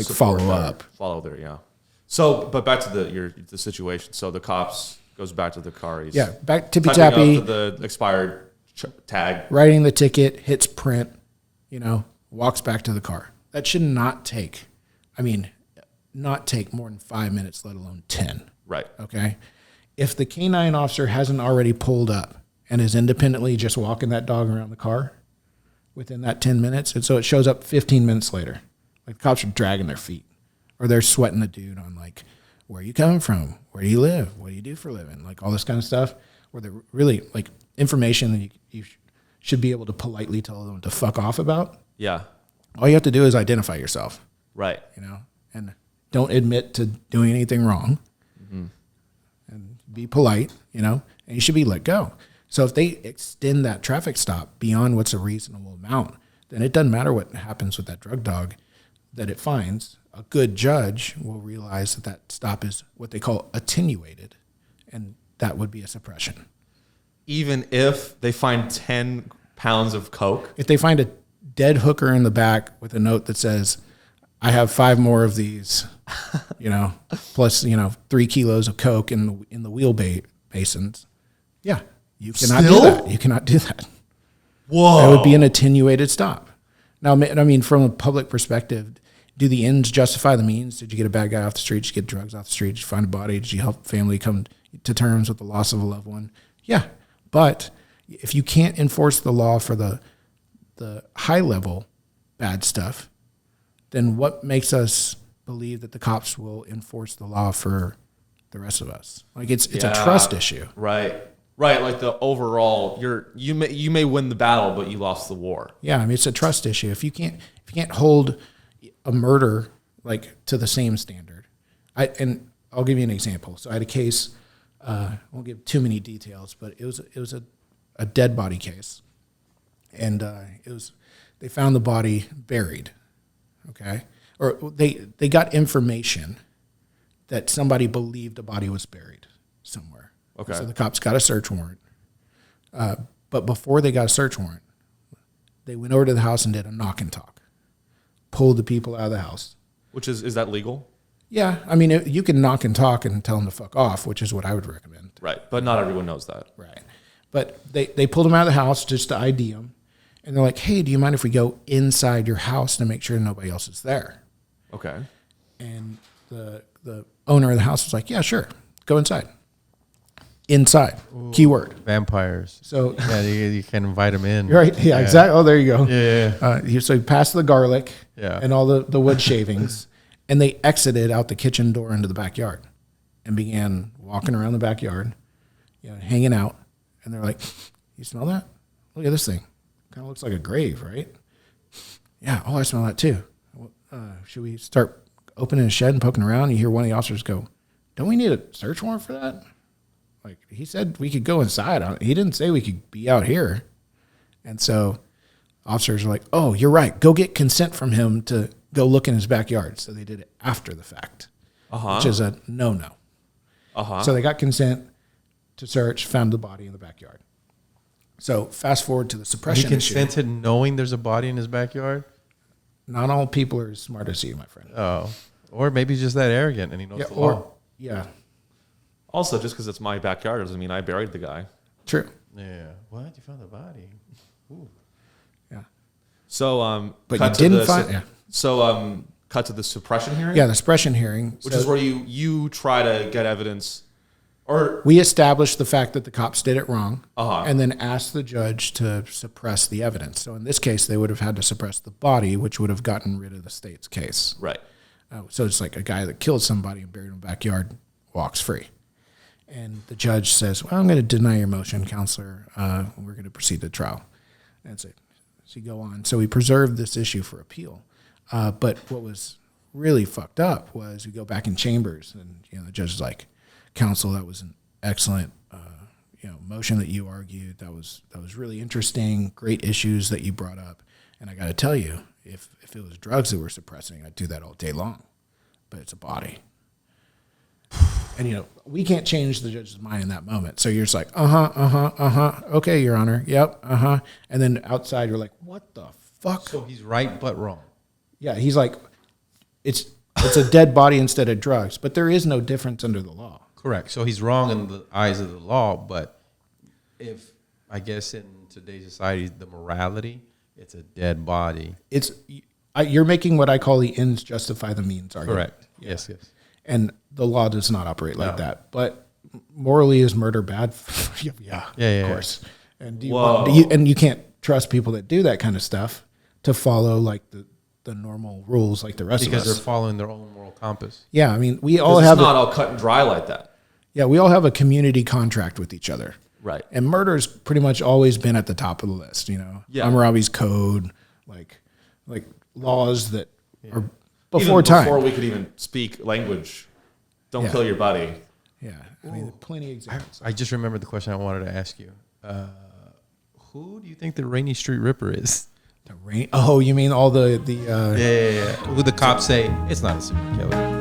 follow there. Yeah. So, but back to the situation. So the cops goes back to the car. He's back tippy tappy. The expired tag. Writing the ticket, hits print. Walks back to the car. That should not take more than 5 minutes, let alone 10. Right. Okay. If the canine officer hasn't already pulled up and is independently just walking that dog around the car within that 10 minutes, and so it shows up 15 minutes later, like the cops are dragging their feet, or they're sweating the dude on like, where are you coming from? Where do you live? What do you do for a living? Like all this kind of stuff, where they're really like information that you should be able to politely tell them to fuck off about. Yeah. All you have to do is identify yourself. Right. And don't admit to doing anything wrong. Mm-hmm. And be polite, and you should be let go. So if they extend that traffic stop beyond what's a reasonable amount, then it doesn't matter what happens with that drug dog that it finds. A good judge will realize that stop is what they call attenuated, and that would be a suppression. Even if they find 10 pounds of coke? If they find a dead hooker in the back with a note that says, I have 5 more of these, plus, 3 kilos of coke in the wheel basins. Yeah, you cannot do that. You cannot do that. Whoa. That would be an attenuated stop. Now, I mean, from a public perspective, do the ends justify the means? Did you get a bad guy off the street? Did you get drugs off the street? Did you find a body? Did you help family come to terms with the loss of a loved one? Yeah, but if you can't enforce the law for the high level bad stuff, then what makes us believe that the cops will enforce the law for the rest of us? Like it's a trust issue. Right. Like the overall, you may win the battle, but you lost the war. Yeah, I mean it's a trust issue. If you can't hold a murder like to the same standard, I'll give you an example. So I had a case. I won't give too many details, but it was a dead body case, and they found the body buried. Okay, or they got information that somebody believed the body was buried somewhere. Okay, so the cops got a search warrant, but before they got a search warrant, they went over to the house and did a knock and talk, pulled the people out of the house. Which is that legal? Yeah, I mean you can knock and talk and tell them to fuck off, which is what I would recommend. Right, but not everyone knows that. Right, but they pulled them out of the house just to ID them. And they're like, hey, do you mind if we go inside your house to make sure nobody else is there? Okay. And the owner of the house was like, yeah, sure. Go inside. Inside. Ooh, keyword. Vampires. So yeah, you can invite them in. Right. Yeah, exactly. Oh, there you go. Yeah. So he passed the garlic and all the wood shavings, and they exited out the kitchen door into the backyard and began walking around the backyard, hanging out. And they're like, you smell that? Look at this thing. Kind of looks like a grave, right? Yeah. Oh, I smell that too. Should we start opening a shed and poking around? You hear one of the officers go, don't we need a search warrant for that? Like he said we could go inside. He didn't say we could be out here. And so officers are like, oh, you're right. Go get consent from him to go look in his backyard. So they did it after the fact, which is a no-no. So they got consent to search, found the body in the backyard. So fast forward to the suppression issue. He consented knowing there's a body in his backyard? Not all people are as smart as you, my friend. Oh. Or maybe he's just that arrogant and he knows the law. Yeah. Also, just because it's my backyard doesn't mean I buried the guy. True. Yeah. What? You found the body? Ooh. Yeah. So, but you didn't find. Yeah. So, cut to the suppression hearing. Yeah, the suppression hearing, which is where you try to get evidence, or we established the fact that the cops did it wrong, uh-huh. and then asked the judge to suppress the evidence. So in this case, they would have had to suppress the body, which would have gotten rid of the state's case. Right. So it's like a guy that killed somebody and buried him in the backyard walks free. And the judge says, well, I'm going to deny your motion, counselor. We're going to proceed to trial. That's it. So you go on. So we preserved this issue for appeal. But what was really fucked up was we go back in chambers, and the judge is like, counsel, that was an excellent motion that you argued. That was really interesting. Great issues that you brought up. And I got to tell you, if it was drugs that we're suppressing, I'd do that all day long. But it's a body. And, we can't change the judge's mind in that moment. So you're just like, okay, Your Honor, yep, And then outside you're like, what the fuck? So he's right but wrong. Yeah, he's like, it's a dead body instead of drugs. But there is no difference under the law. Correct. So he's wrong in the eyes of the law, but if, I guess in today's society, the morality, it's a dead body. You're making what I call the ends justify the means argument. Correct. Yes. And the law does not operate like that. But morally, is murder bad? Yeah, of course. And you can't trust people that do that kind of stuff to follow like the normal rules like the rest of us. Because they're following their own moral compass. Yeah, I mean, we all have... It's not all cut and dry like that. Yeah, we all have a community contract with each other. Right. And murder's pretty much always been at the top of the list, Yeah. Hammurabi's code, like laws that are Before time. Before we could even speak language, don't kill your buddy. Yeah, I mean, plenty of examples. I just remembered the question I wanted to ask you. Who do you think the Rainy Street Ripper is? The rain? Oh, you mean all the Yeah. Who the cops say it's not a serial killer?